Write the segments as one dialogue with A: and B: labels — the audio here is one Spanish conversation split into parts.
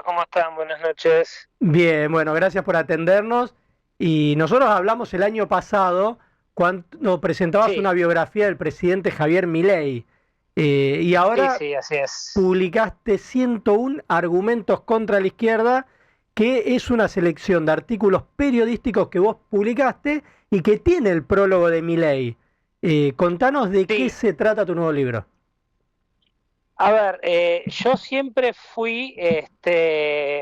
A: ¿Cómo están? Buenas noches.
B: Bien, bueno, gracias por atendernos. Y nosotros hablamos el año pasado cuando presentabas
A: Sí,
B: una biografía del presidente Javier Milei. Y
A: sí,
B: ahora
A: sí, así es.
B: publicaste 101 argumentos contra la izquierda, que es una selección de artículos periodísticos que vos publicaste y que tiene el prólogo de Milei. Contanos de qué
A: Sí,
B: se trata tu nuevo libro.
A: a ver, yo siempre fui,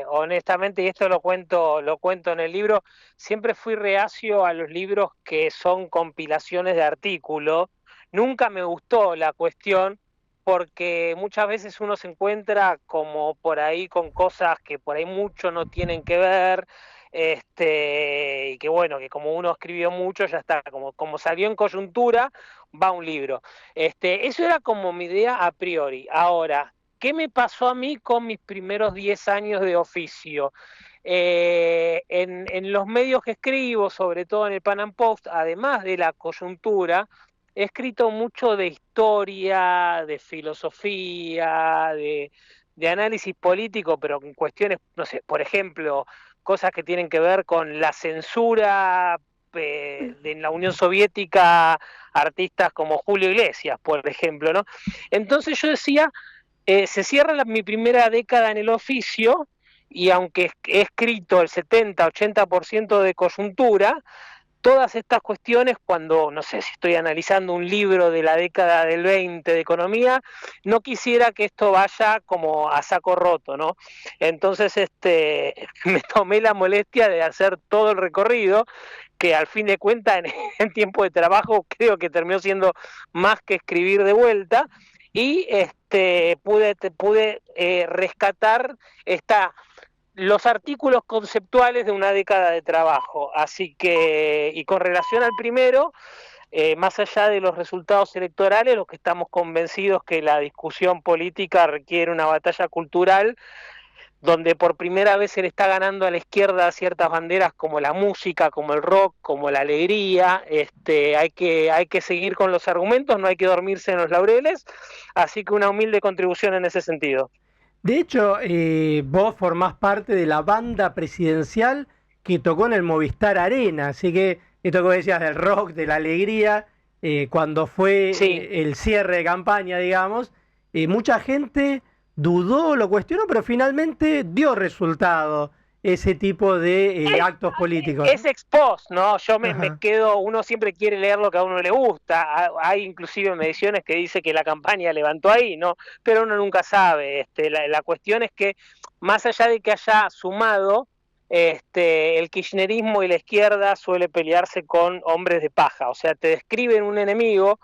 A: honestamente, y esto lo cuento en el libro, siempre fui reacio a los libros que son compilaciones de artículos. Nunca me gustó la cuestión porque muchas veces uno se encuentra como por ahí con cosas que por ahí mucho no tienen que ver. Y que bueno, que como uno escribió mucho, ya está, como salió en coyuntura, va un libro. Eso era como mi idea a priori. Ahora, ¿qué me pasó a mí con mis primeros 10 años de oficio? En los medios que escribo, sobre todo en el Pan Am Post, además de la coyuntura, he escrito mucho de historia, de filosofía, de análisis político, pero en cuestiones, no sé, por ejemplo, cosas que tienen que ver con la censura en la Unión Soviética, artistas como Julio Iglesias, por ejemplo, ¿no? Entonces yo decía, se cierra mi primera década en el oficio y aunque he escrito el 70-80% de coyuntura, todas estas cuestiones, cuando, no sé, si estoy analizando un libro de la década del 20 de economía, no quisiera que esto vaya como a saco roto, ¿no? Entonces, me tomé la molestia de hacer todo el recorrido, que al fin de cuentas en tiempo de trabajo creo que terminó siendo más que escribir de vuelta, y pude rescatar esta los artículos conceptuales de una década de trabajo. Así que, y con relación al primero, más allá de los resultados electorales, los que estamos convencidos que la discusión política requiere una batalla cultural, donde por primera vez se le está ganando a la izquierda ciertas banderas como la música, como el rock, como la alegría. Hay que seguir con los argumentos, no hay que dormirse en los laureles, así que una humilde contribución en ese sentido.
B: De hecho, vos formás parte de la banda presidencial que tocó en el Movistar Arena, así que esto que vos decías del rock, de la alegría, cuando fue
A: Sí,
B: el cierre de campaña, digamos, mucha gente dudó, lo cuestionó, pero finalmente dio resultado ese tipo de actos políticos.
A: es ex post, ¿no? Me
B: Ajá.
A: quedo, uno siempre quiere leer lo que a uno le gusta. Hay inclusive mediciones que dice que la campaña levantó ahí, ¿no? Pero uno nunca sabe. La cuestión es que, más allá de que haya sumado, el kirchnerismo y la izquierda suele pelearse con hombres de paja. O sea, te describen un enemigo,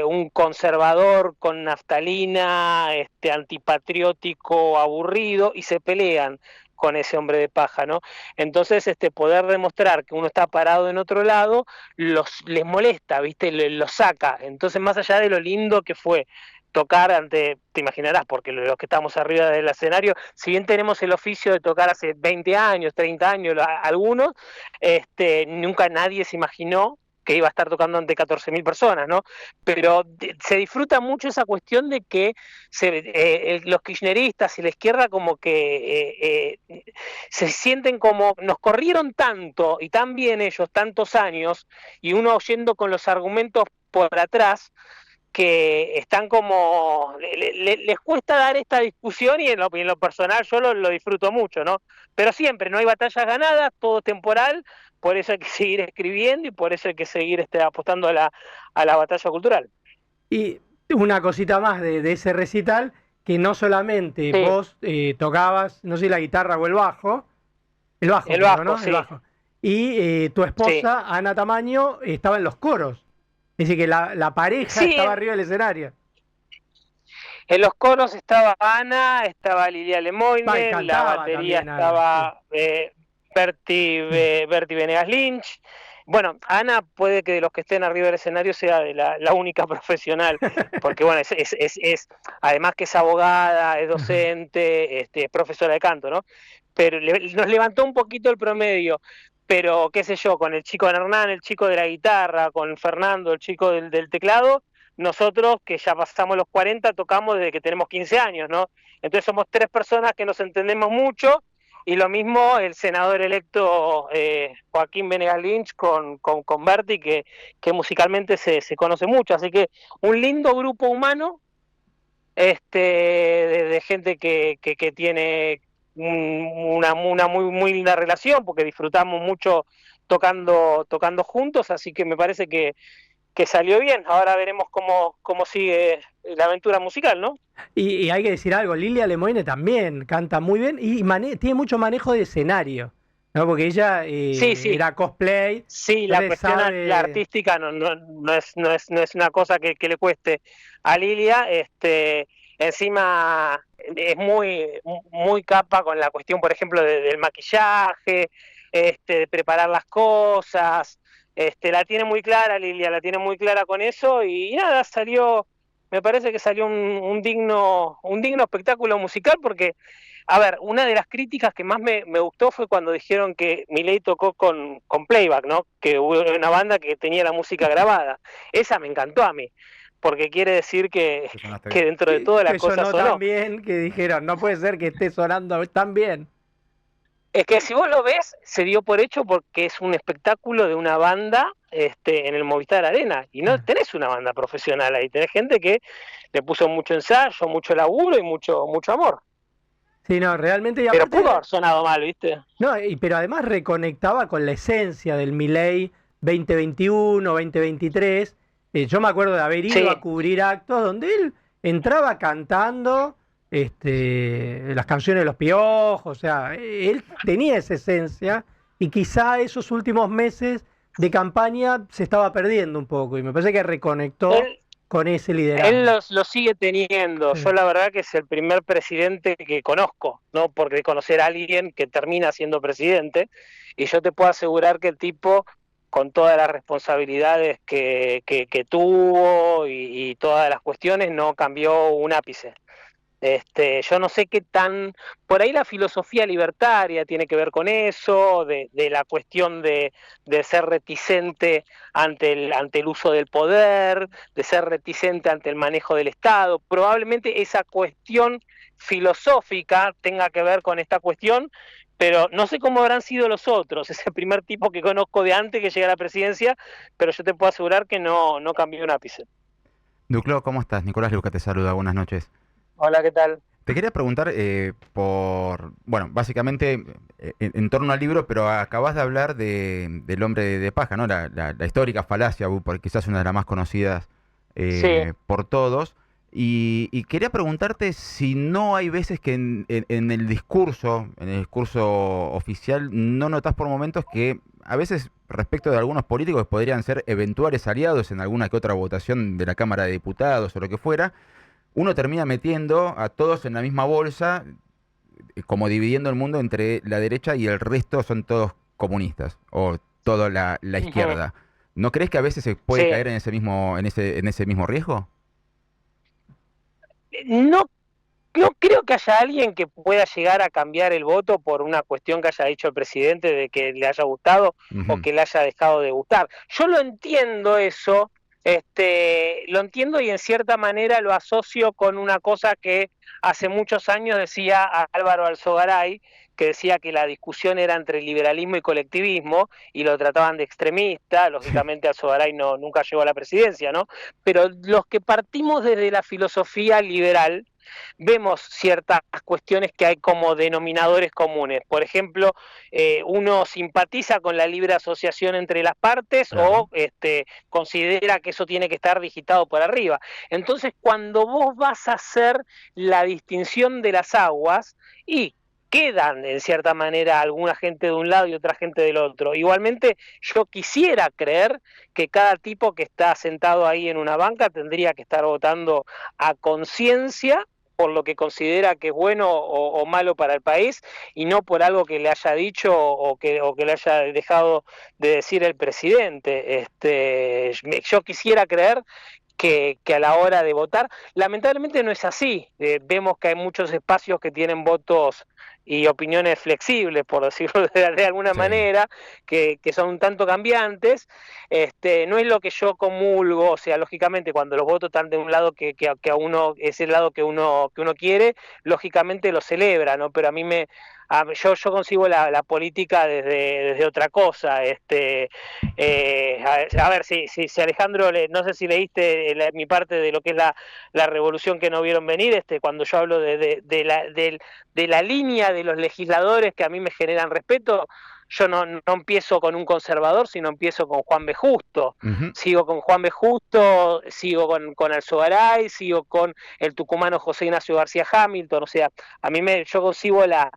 A: un conservador con naftalina, antipatriótico, aburrido, y se pelean con ese hombre de paja, ¿no? Entonces, poder demostrar que uno está parado en otro lado, les molesta, ¿viste? Los saca. Entonces, más allá de lo lindo que fue tocar ante, te imaginarás, porque los que estamos arriba del escenario, si bien tenemos el oficio de tocar hace 20 años, 30 años, algunos, nunca nadie se imaginó que iba a estar tocando ante 14.000 personas, ¿no? Pero se disfruta mucho esa cuestión de que los kirchneristas y la izquierda como que se sienten como, nos corrieron tanto y tan bien ellos tantos años, y uno oyendo con los argumentos por atrás, que están como, les cuesta dar esta discusión, y en lo personal yo lo disfruto mucho, ¿no? Pero siempre, no hay batallas ganadas, todo temporal, por eso hay que seguir escribiendo y por eso hay que seguir apostando a la batalla cultural.
B: Y una cosita más de ese recital, que no solamente
A: Sí,
B: vos tocabas, no sé, la guitarra o el bajo
A: el
B: creo,
A: Vasco,
B: ¿no? El
A: sí,
B: bajo. Y tu
A: sí.
B: esposa, Ana Tamaño, estaba en los coros. Es decir, que la pareja
A: Sí,
B: estaba arriba del escenario.
A: en los coros estaba Ana, estaba Lilia
B: Va, y
A: Lemoyne, la
B: cantaba
A: batería
B: también Ana, sí.
A: estaba Berti Venegas Lynch. Bueno, Ana puede que de los que estén arriba del escenario sea la única profesional, porque bueno, además que es abogada, es
B: Ajá.
A: docente, es profesora de canto, ¿no? Pero nos levantó un poquito el promedio, pero qué sé yo, con el chico de Hernán, el chico de la guitarra, con Fernando, el chico del teclado, nosotros que ya pasamos los 40 tocamos desde que tenemos 15 años, ¿no? Entonces somos tres personas que nos entendemos mucho, y lo mismo el senador electo Joaquín Benegas Lynch con Berti, que musicalmente se conoce mucho, así que un lindo grupo humano, de gente que tiene una muy linda relación, porque disfrutamos mucho tocando juntos, así que me parece que salió bien. Ahora veremos cómo sigue la aventura musical, ¿no?
B: Y hay que decir algo, Lilia Lemoine también canta muy bien y tiene mucho manejo de escenario, ¿no? Porque ella
A: Sí, sí,
B: era cosplay,
A: sí, la
B: entonces
A: cuestión la
B: sabe.
A: artística no es una cosa que le cueste a Lilia. Encima es muy capa con la cuestión, por ejemplo, del maquillaje, de preparar las cosas. La tiene muy clara Lilia, la tiene muy clara con eso, y nada, me parece que salió un digno espectáculo musical, porque, a ver, una de las críticas que más me gustó fue cuando dijeron que Milei tocó con playback, ¿no? Que hubo una banda que tenía la música grabada. Esa me encantó a mí, porque quiere decir que,
C: Que sonaste
A: que
C: bien.
A: dentro de todo la
B: Que
A: cosa
B: sonó tan
A: sonó.
B: bien que dijeron, no puede ser que esté sonando tan bien.
A: Es que si vos lo ves, se dio por hecho porque es un espectáculo de una banda en el Movistar Arena, y no tenés una banda profesional ahí, tenés gente que le puso mucho ensayo, mucho laburo y mucho amor.
B: Sí, no, realmente, y
A: Pero pudo
B: aparte,
A: haber sonado mal, ¿viste?
B: no, pero además reconectaba con la esencia del Milei 2021, 2023. Yo me acuerdo de haber ido a
A: Sí,
B: cubrir actos donde él entraba cantando las canciones de los Piojos, o sea, él tenía esa esencia y quizá esos últimos meses de campaña se estaba perdiendo un poco y me parece que reconectó
A: él,
B: con ese
A: él
B: liderazgo.
A: lo sigue teniendo.
B: Sí.
A: Yo la verdad que es el primer presidente que conozco, ¿no? Porque conocer a alguien que termina siendo presidente, y yo te puedo asegurar que el tipo, con todas las responsabilidades que tuvo y todas las cuestiones, no cambió un ápice. Yo no sé qué tan, por ahí la filosofía libertaria tiene que ver con eso, de la cuestión de ser reticente ante el uso del poder, de ser reticente ante el manejo del Estado. Probablemente esa cuestión filosófica tenga que ver con esta cuestión, pero no sé cómo habrán sido los otros. Es el primer tipo que conozco de antes que llega a la presidencia, pero yo te puedo asegurar que no cambió un ápice.
C: Duclo, ¿cómo estás? Nicolás Luca te saluda, buenas noches.
A: Hola, ¿qué tal?
C: Te quería preguntar bueno, básicamente en torno al libro, pero acabas de hablar del hombre de paja, ¿no? La histórica falacia, por quizás una de las más conocidas
A: Sí.
C: por todos. Y quería preguntarte si no hay veces que en el discurso oficial, no notas por momentos que a veces respecto de algunos políticos que podrían ser eventuales aliados en alguna que otra votación de la Cámara de Diputados o lo que fuera, uno termina metiendo a todos en la misma bolsa, como dividiendo el mundo entre la derecha y el resto son todos comunistas o toda la
A: Ujú.
C: izquierda. ¿No crees que a veces se puede
A: Sí.
C: caer en ese mismo riesgo?
A: No, no creo que haya alguien que pueda llegar a cambiar el voto por una cuestión que haya dicho el presidente, de que le haya gustado o
C: Ujú.
A: que le haya dejado de gustar. Yo lo entiendo eso, lo entiendo, y en cierta manera lo asocio con una cosa que hace muchos años decía Álvaro Alzogaray, que decía que la discusión era entre liberalismo y colectivismo, y lo trataban de extremista.
C: Sí.
A: Lógicamente Alzogaray nunca llegó a la presidencia, ¿no? Pero los que partimos desde la filosofía liberal, vemos ciertas cuestiones que hay como denominadores comunes. Por ejemplo, uno simpatiza con la libre asociación entre las partes,
C: Claro.
A: o considera que eso tiene que estar digitado por arriba. Entonces, cuando vos vas a hacer la distinción de las aguas, y quedan en cierta manera alguna gente de un lado y otra gente del otro. Igualmente, yo quisiera creer que cada tipo que está sentado ahí en una banca tendría que estar votando a conciencia por lo que considera que es bueno o malo para el país, y no por algo que le haya dicho o que le haya dejado de decir el presidente. Yo quisiera creer que a la hora de votar, lamentablemente no es así. Vemos que hay muchos espacios que tienen votos y opiniones flexibles, por decirlo de alguna manera, que son un tanto cambiantes. No es lo que yo comulgo, o sea, lógicamente cuando los votos están de un lado que a uno es el lado que uno quiere, lógicamente lo celebra, ¿no? Pero a mí yo concibo la política desde otra cosa. A ver si Alejandro, no sé si leíste mi parte de lo que es la revolución que no vieron venir, cuando yo hablo de la línea de los legisladores que a mí me generan respeto. Yo no empiezo con un conservador, sino empiezo con Juan B. Justo.
C: Ujú.
A: Sigo con Juan B. Justo, sigo con Alzogaray, sigo con el tucumano José Ignacio García Hamilton. O sea, yo concibo la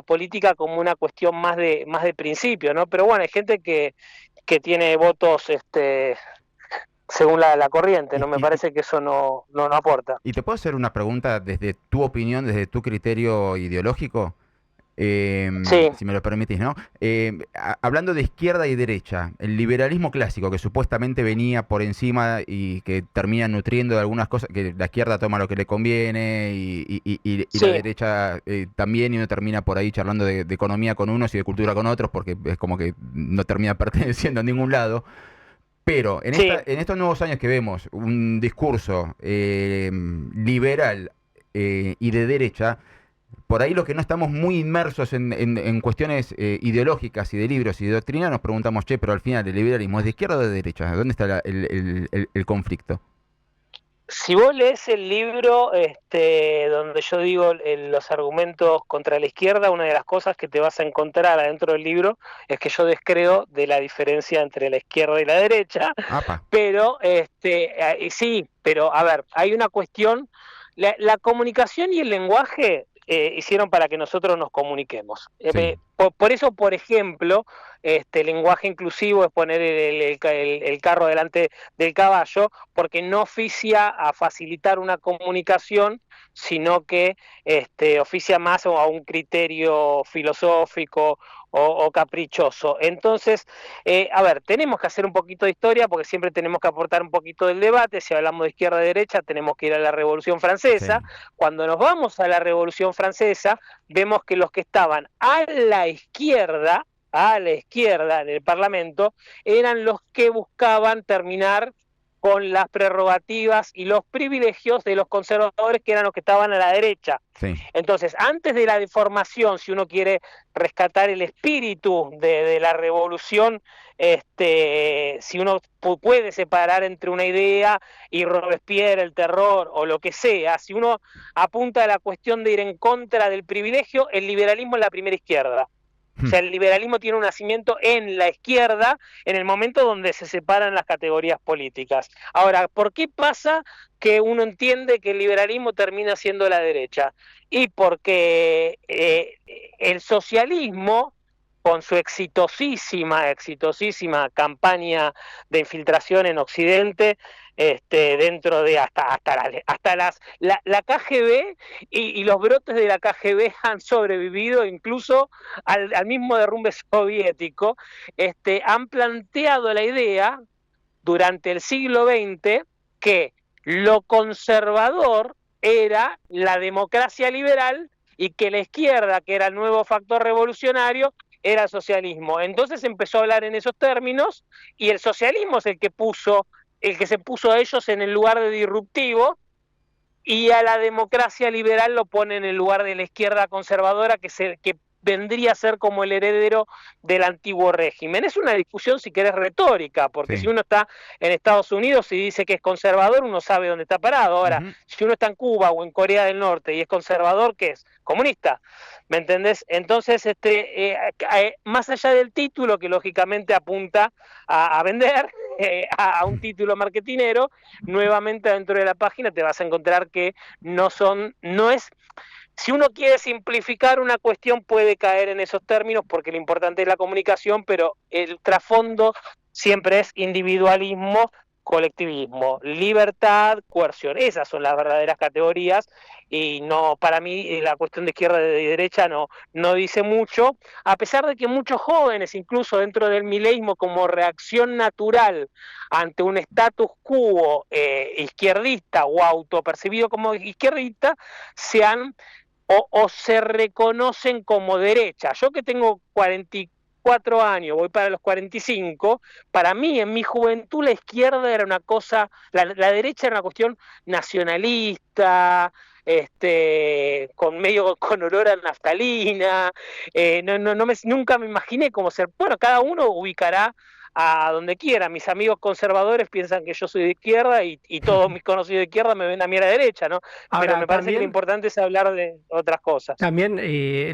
A: política como una cuestión más de principio, ¿no? Pero bueno, hay gente que tiene votos según la corriente,
C: Y,
A: ¿no? Me
C: y-
A: parece que eso no aporta.
C: y te puedo hacer una pregunta desde tu opinión, desde tu criterio ideológico.
A: Sí,
C: Si me lo permitís, ¿no? Hablando de izquierda y derecha, el liberalismo clásico que supuestamente venía por encima y que termina nutriendo de algunas cosas, que la izquierda toma lo que le conviene y la
A: sí,
C: derecha también, y uno termina por ahí charlando de economía con unos y de cultura con otros, porque es como que no termina perteneciendo a ningún lado. Pero
A: sí.
C: en estos nuevos años que vemos un discurso liberal y de derecha, por ahí los que no estamos muy inmersos en cuestiones ideológicas y de libros y de doctrina, nos preguntamos, che, pero al final, ¿el liberalismo es de izquierda o de derecha? ¿Dónde está el conflicto?
A: Si vos lees el libro donde yo digo los argumentos contra la izquierda, una de las cosas que te vas a encontrar adentro del libro es que yo descreo de la diferencia entre la izquierda y la derecha,
C: Apa,
A: pero sí, pero a ver, hay una cuestión, la comunicación y el lenguaje hicieron para que nosotros nos comuniquemos.
C: sí,
A: Por eso, por ejemplo, lenguaje inclusivo es poner el carro delante del caballo, porque no oficia a facilitar una comunicación, sino que oficia más a un criterio filosófico o caprichoso. Entonces, a ver, tenemos que hacer un poquito de historia, porque siempre tenemos que aportar un poquito del debate. Si hablamos de izquierda y derecha, tenemos que ir a la Revolución Francesa.
C: sí.
A: Cuando nos vamos a la Revolución Francesa, vemos que los que estaban a la izquierda en el Parlamento, eran los que buscaban terminar con las prerrogativas y los privilegios de los conservadores, que eran los que estaban a la derecha.
C: Sí.
A: Entonces, antes de la deformación, si uno quiere rescatar el espíritu de la revolución, si uno puede separar entre una idea y Robespierre, el terror o lo que sea, si uno apunta a la cuestión de ir en contra del privilegio, el liberalismo es la primera izquierda. O sea, el liberalismo tiene un nacimiento en la izquierda, en el momento donde se separan las categorías políticas. Ahora, ¿por qué pasa que uno entiende que el liberalismo termina siendo la derecha? Y porque el socialismo, con su exitosísima campaña de infiltración en Occidente, dentro de hasta la KGB, y los brotes de la KGB han sobrevivido incluso al mismo derrumbe soviético. Han planteado la idea durante el siglo XX que lo conservador era la democracia liberal y que la izquierda, que era el nuevo factor revolucionario, era el socialismo. Entonces empezó a hablar en esos términos, y el socialismo es el que se puso a ellos en el lugar de disruptivo, y a la democracia liberal lo pone en el lugar de la izquierda conservadora, que vendría a ser como el heredero del antiguo régimen. Es una discusión, si querés, retórica, porque si
C: Sí.
A: uno está en Estados Unidos y dice que es conservador, uno sabe dónde está parado. Ahora,
C: Ujú.
A: si uno está en Cuba o en Corea del Norte y es conservador, ¿qué es? Comunista. ¿Me entendés? Entonces, más allá del título, que lógicamente apunta a vender, a un título marketinero, nuevamente dentro de la página te vas a encontrar que no es, si uno quiere simplificar una cuestión puede caer en esos términos, porque lo importante es la comunicación, pero el trasfondo siempre es individualismo, colectivismo, libertad, coerción. Esas son las verdaderas categorías, y no, para mí la cuestión de izquierda y derecha no dice mucho, a pesar de que muchos jóvenes, incluso dentro del mileísmo, como reacción natural ante un status quo izquierdista o autopercibido como izquierdista, se han o se reconocen como derecha. Yo que tengo 44 años, voy para los 45, para mí en mi juventud la izquierda era una cosa, la derecha era una cuestión nacionalista, con olor a naftalina, nunca me imaginé cómo ser, bueno, cada uno ubicará a donde quiera. Mis amigos conservadores piensan que yo soy de izquierda y todos mis conocidos de izquierda me ven a mí a la derecha, ¿no? Pero
B: Ahora,
A: me parece que lo importante es hablar de otras cosas.
B: también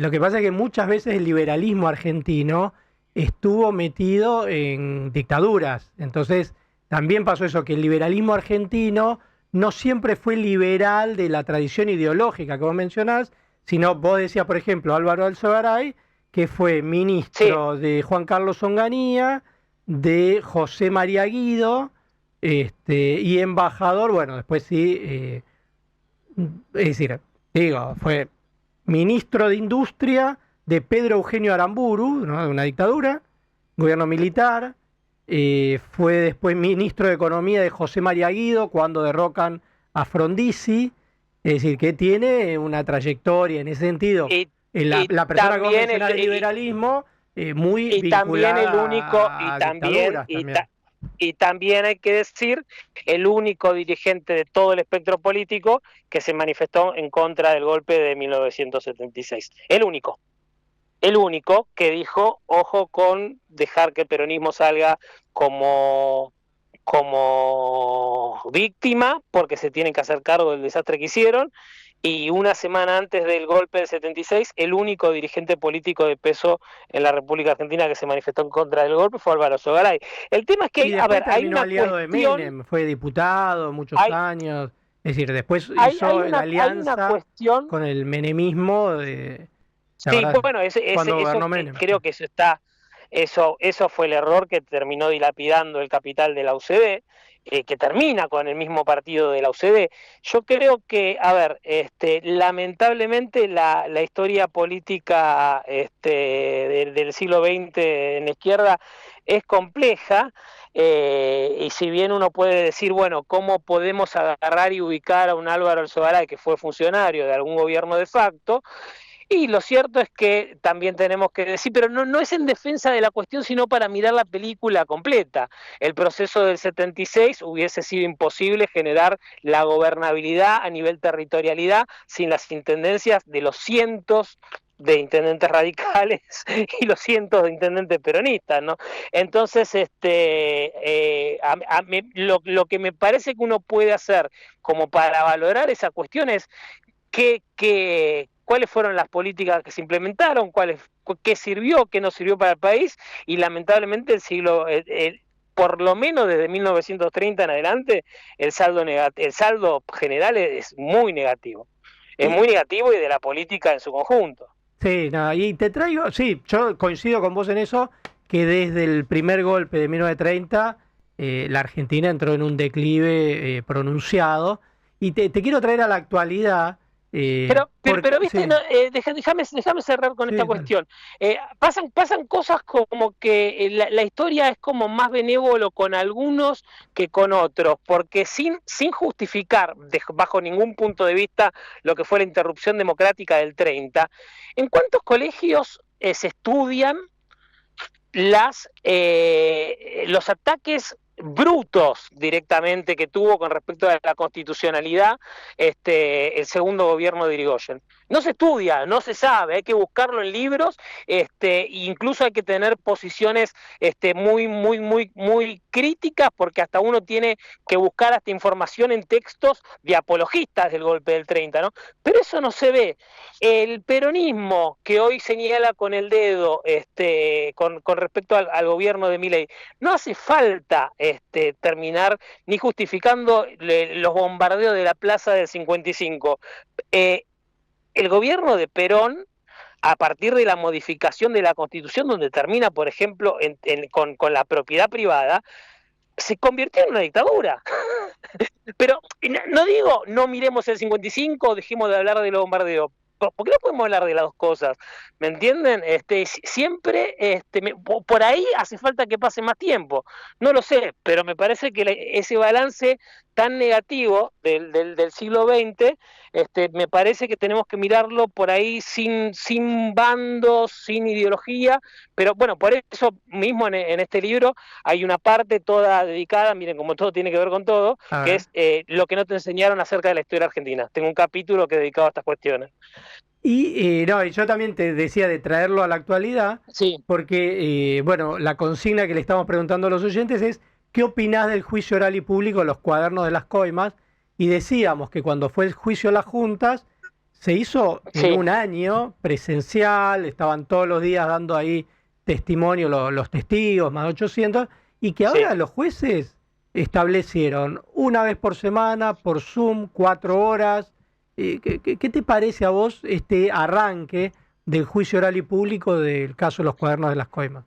B: lo que pasa es que muchas veces el liberalismo argentino estuvo metido en dictaduras. Entonces, también pasó eso, que el liberalismo argentino no siempre fue liberal de la tradición ideológica que vos mencionás, sino vos decías, por ejemplo, Álvaro Alzogaray, que fue
A: Sí,
B: ministro de Juan Carlos Onganía, de José María Guido, y embajador, bueno, después sí, es decir, digo, fue ministro de Industria de Pedro Eugenio Aramburu, ¿no? De una dictadura, gobierno militar. Fue después ministro de Economía de José María Guido cuando derrocan a Frondizi. Es decir, que tiene una trayectoria en ese sentido.
A: y,
B: La persona que vos
A: también
B: mencionás del liberalismo, muy
A: y también el único,
B: vinculada a dictaduras también.
A: y también hay que decir, el único dirigente de todo el espectro político que se manifestó en contra del golpe de 1976. El único que dijo, ojo con dejar que el peronismo salga como, como víctima, porque se tienen que hacer cargo del desastre que hicieron, y una semana antes del golpe del 76, el único dirigente político de peso en la República Argentina que se manifestó en contra del golpe fue Álvaro Sogaray. El tema es que,
B: Y
A: a
B: después
A: ver, hay
B: terminó
A: una
B: aliado de
A: cuestión,
B: Menem, fue diputado muchos
A: hay,
B: años. Es decir, después hizo la
A: hay una
B: alianza
A: cuestión.
B: con el menemismo, ¿te
A: Sí,
B: acordás?
A: bueno,
B: Cuando
A: eso
B: gobernó Menem.
A: creo que eso fue el error que terminó dilapidando el capital de la UCD, que termina con el mismo partido de la UCD. Yo creo que, a ver, lamentablemente la historia política del siglo XX en la izquierda es compleja, y si bien uno puede decir, bueno, ¿cómo podemos agarrar y ubicar a un Álvaro Alzogaray que fue funcionario de algún gobierno de facto? Y lo cierto es que también tenemos que decir, pero no es en defensa de la cuestión, sino para mirar la película completa. El proceso del 76 hubiese sido imposible generar la gobernabilidad a nivel territorialidad sin las intendencias de los cientos de intendentes radicales y los cientos de intendentes peronistas, ¿no? Entonces, lo que me parece que uno puede hacer como para valorar esa cuestión es cuáles fueron las políticas que se implementaron, qué sirvió, qué no sirvió para el país, y lamentablemente por lo menos desde 1930 en adelante, el saldo general es muy negativo. Es
B: Y,
A: muy negativo y de la política en su conjunto.
B: sí, nada, y te traigo, sí, yo coincido con vos en eso, que desde el primer golpe de 1930 la Argentina entró en un declive pronunciado. Y te quiero traer a la actualidad,
A: Pero viste,
B: sí,
A: no, déjame cerrar con esta
B: sí, dale.
A: cuestión. Pasan cosas como que la historia es como más benévolo con algunos que con otros, porque sin justificar bajo ningún punto de vista lo que fue la interrupción democrática del 30, ¿en cuántos colegios se estudian los ataques brutos directamente que tuvo con respecto a la constitucionalidad el segundo gobierno de Irigoyen? No se estudia, no se sabe, hay que buscarlo en libros, incluso hay que tener posiciones muy críticas, porque hasta uno tiene que buscar hasta información en textos de apologistas del golpe del 30, ¿no? Pero eso no se ve. El peronismo que hoy señala con el dedo con respecto al gobierno de Milei, no hace falta terminar ni justificando los bombardeos de la plaza del 55. Eh, el gobierno de Perón, a partir de la modificación de la Constitución, donde termina, por ejemplo, con la propiedad privada, se convirtió en una dictadura. Pero no digo, no miremos el 55, dejemos de hablar de los bombardeos. ¿por qué no podemos hablar de las dos cosas? ¿Me entienden? Siempre, por ahí hace falta que pase más tiempo. No lo sé, pero me parece que ese balance tan negativo del siglo XX, me parece que tenemos que mirarlo por ahí sin bandos, sin ideología, pero bueno, por eso mismo en este libro hay una parte toda dedicada, miren, como todo tiene que ver con todo,
B: A
A: que
B: ver.
A: es lo que no te enseñaron acerca de la historia argentina. Tengo un capítulo que he dedicado a estas cuestiones.
B: Y no, y yo también te decía de traerlo a la actualidad,
A: Sí,
B: porque, bueno, la consigna que le estamos preguntando a los oyentes es, ¿qué opinás del juicio oral y público, los cuadernos de las coimas? Y decíamos que cuando fue el juicio a las juntas, se hizo en
A: sí.
B: un año presencial, estaban todos los días dando ahí testimonio los testigos, más 800, y que
A: Sí.
B: ahora los jueces establecieron una vez por semana, por Zoom, 4 horas. ¿Qué te parece a vos este arranque del juicio oral y público del caso de los cuadernos de las coimas?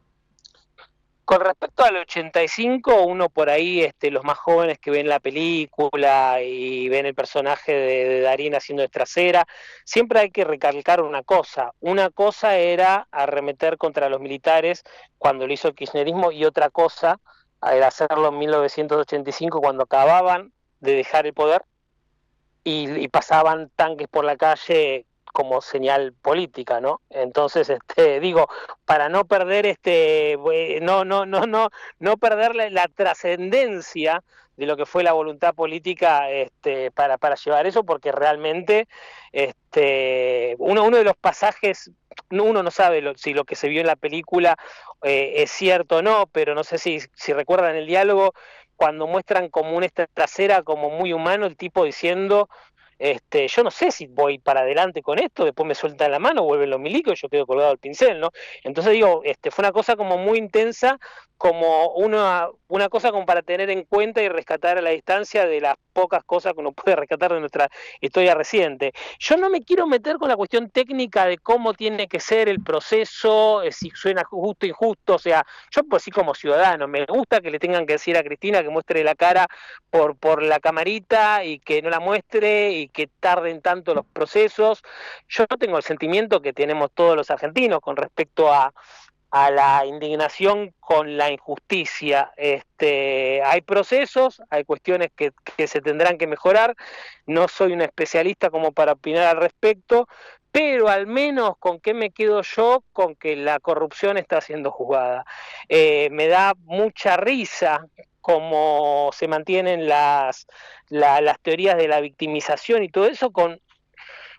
A: Con respecto al 85, uno por ahí, los más jóvenes que ven la película y ven el personaje de Darín haciendo de trasera, siempre hay que recalcar una cosa. Una cosa era arremeter contra los militares cuando lo hizo el kirchnerismo y otra cosa era hacerlo en 1985 cuando acababan de dejar el poder y pasaban tanques por la calle como señal política, ¿no? Entonces, digo, para no perder no perder la trascendencia de lo que fue la voluntad política para llevar eso, porque realmente uno de los pasajes, uno no sabe si lo que se vio en la película es cierto o no, pero no sé si recuerdan el diálogo, cuando muestran como una trasera como muy humano, el tipo diciendo yo no sé si voy para adelante con esto, después me sueltan la mano, vuelven los milicos y yo quedo colgado al pincel, ¿no? Entonces digo, fue una cosa como muy intensa, como una cosa como para tener en cuenta y rescatar a la distancia de las pocas cosas que uno puede rescatar de nuestra historia reciente. Yo no me quiero meter con la cuestión técnica de cómo tiene que ser el proceso, si suena justo o injusto, o sea, yo pues sí como ciudadano, me gusta que le tengan que decir a Cristina que muestre la cara por la camarita y que no la muestre y que tarden tanto los procesos. Yo no tengo el sentimiento que tenemos todos los argentinos con respecto a la indignación con la injusticia. Hay procesos, hay cuestiones que se tendrán que mejorar. No soy un especialista como para opinar al respecto, pero al menos con qué me quedo yo, con que la corrupción está siendo juzgada. Me da mucha risa cómo se mantienen las teorías de la victimización y todo eso con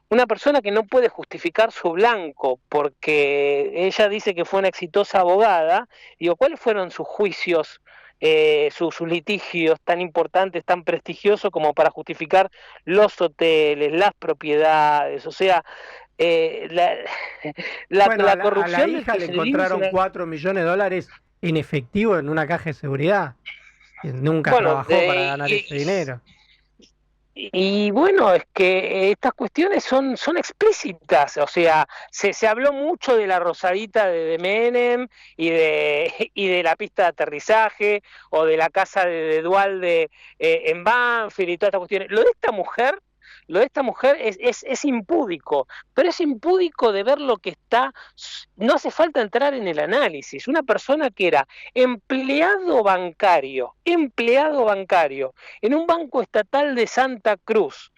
A: una persona que no puede justificar su blanco, porque ella dice que fue una exitosa abogada. Digo, ¿cuáles fueron sus juicios, sus litigios tan importantes, tan prestigiosos como para justificar los hoteles, las propiedades? O sea, eh, la,
B: Bueno,
A: la
B: a la
A: corrupción del
B: hija le
A: kirchnerismo es
B: encontraron
A: una...
B: 4 millones de dólares en efectivo en una caja de seguridad. Nunca
A: Bueno,
B: trabajó para ganar ese dinero.
A: y bueno, es que estas cuestiones son explícitas, o sea, se habló mucho de la rosadita de Menem y de la pista de aterrizaje o de la casa de Dualde en Banfield y todas estas cuestiones. Lo de esta mujer es impúdico, pero es impúdico de ver lo que está, no hace falta entrar en el análisis. Una persona que era empleado bancario, en un banco estatal de Santa Cruz.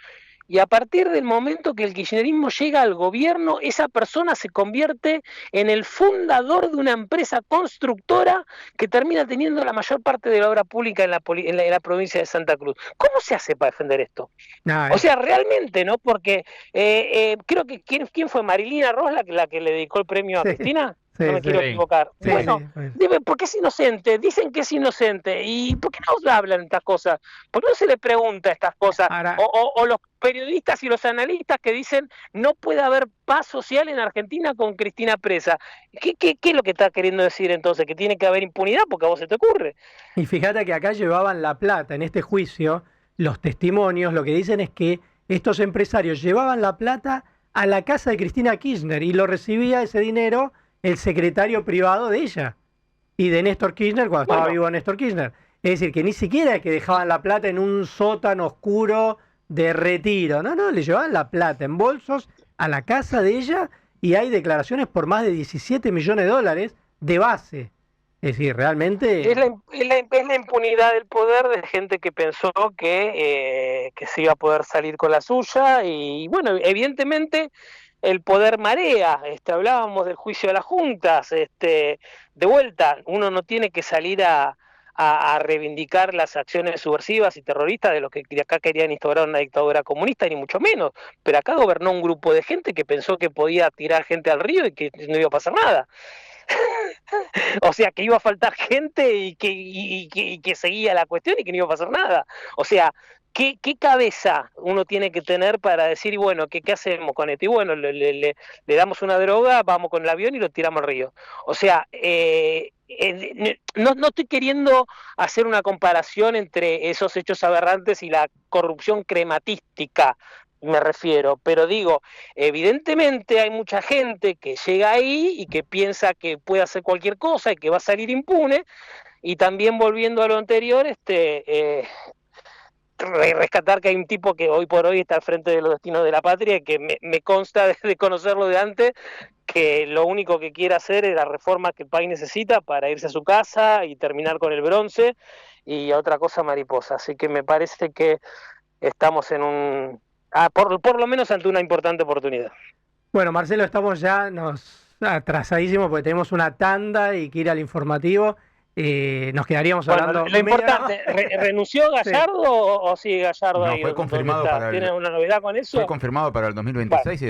A: Y a partir del momento que el kirchnerismo llega al gobierno, esa persona se convierte en el fundador de una empresa constructora que termina teniendo la mayor parte de la obra pública en la provincia de Santa Cruz. ¿Cómo se hace para defender esto?
B: No,
A: O sea, realmente, ¿no? Porque creo que ¿quién fue? Marilina Ross la que le dedicó el premio a
B: sí,
A: Cristina. No
B: sí,
A: me quiero
B: sí,
C: Sí.
A: equivocar.
B: sí,
A: Bueno,
B: sí, bueno.
A: porque es inocente, dicen que es inocente. ¿Y por qué no hablan estas cosas? ¿Por qué no se le pregunta estas cosas?
B: Ahora,
A: O los periodistas y los analistas que dicen no puede haber paz social en Argentina con Cristina presa. ¿Qué es lo que está queriendo decir entonces? ¿Que tiene que haber impunidad porque a vos se te ocurre?
B: y fíjate que acá llevaban la plata en este juicio, los testimonios, lo que dicen es que estos empresarios llevaban la plata a la casa de Cristina Kirchner y lo recibía ese dinero el secretario privado de ella y de Néstor Kirchner cuando estaba
A: Bueno,
B: vivo Néstor Kirchner. Es decir, que ni siquiera es que dejaban la plata en un sótano oscuro de retiro. No, no, le llevaban la plata en bolsos a la casa de ella y hay declaraciones por más de 17 millones de dólares de base. Es decir, realmente...
A: Es la impunidad del poder de gente que pensó que se iba a poder salir con la suya y bueno, evidentemente el poder marea. Hablábamos del juicio de las juntas. De vuelta, uno no tiene que salir a reivindicar las acciones subversivas y terroristas de los que de acá querían instaurar una dictadura comunista, ni mucho menos. Pero acá gobernó un grupo de gente que pensó que podía tirar gente al río y que no iba a pasar nada. O sea, que iba a faltar gente y que seguía la cuestión y que no iba a pasar nada. O sea, ¿qué cabeza uno tiene que tener para decir, bueno, ¿qué hacemos con esto? Y bueno, le damos una droga, vamos con el avión y lo tiramos al río. O sea, no estoy queriendo hacer una comparación entre esos hechos aberrantes y la corrupción crematística, me refiero, pero digo, evidentemente hay mucha gente que llega ahí y que piensa que puede hacer cualquier cosa y que va a salir impune, y también volviendo a lo anterior, rescatar que hay un tipo que hoy por hoy está al frente de los destinos de la patria y que me consta de conocerlo de antes, que lo único que quiere hacer es la reforma que el país necesita para irse a su casa y terminar con el bronce y otra cosa mariposa. Así que me parece que estamos en por lo menos ante una importante oportunidad.
B: Bueno, Marcelo, estamos ya atrasadísimos porque tenemos una tanda y que ir al informativo. Nos quedaríamos hablando.
A: Lo importante, ¿renunció Gallardo sí. o sigue Gallardo
C: no,
A: ahí?
C: Fue confirmado para
A: ¿Tiene una novedad con eso?
C: Fue confirmado para el 2026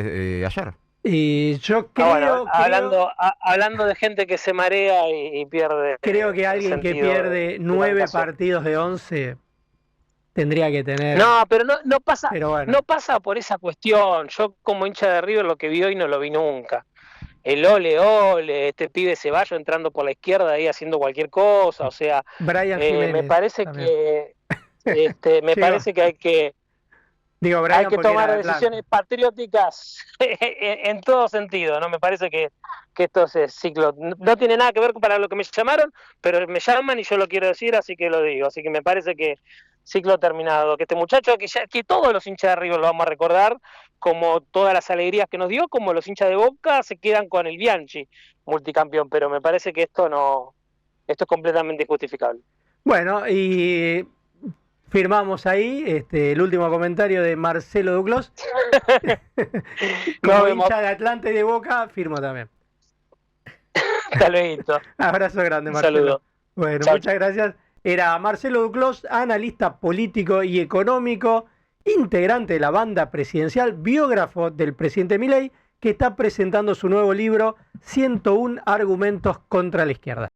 C: ayer.
B: Y yo creo,
A: hablando de gente que se marea y pierde.
B: Creo que alguien que pierde 9 partidos de 11 tendría que tener.
A: No, pero no pasa, bueno. No pasa por esa cuestión. Yo como hincha de River lo que vi hoy no lo vi nunca. El ole, este pibe Ceballos entrando por la izquierda ahí haciendo cualquier cosa, o sea,
B: Brian Jiménez,
A: me parece también. Parece que hay que tomar decisiones patrióticas en todo sentido, ¿no? Me parece que estos ciclos no tiene nada que ver para lo que me llamaron, pero me llaman y yo lo quiero decir, así que lo digo. Así que me parece que ciclo terminado, que este muchacho, que todos los hinchas de River lo vamos a recordar, como todas las alegrías que nos dio, como los hinchas de Boca se quedan con el Bianchi, multicampeón, pero me parece que esto es completamente injustificable.
B: Bueno, y firmamos ahí el último comentario de Marcelo Duclos. Como hincha de Atlante y de Boca, firmo también.
A: Hasta luego.
B: Abrazo grande, Marcelo.
A: Saludo.
B: Bueno, chau. Muchas gracias. Era Marcelo Duclos, analista político y económico, integrante de la banda presidencial, biógrafo del presidente Milei, que está presentando su nuevo libro, 101 argumentos contra la izquierda.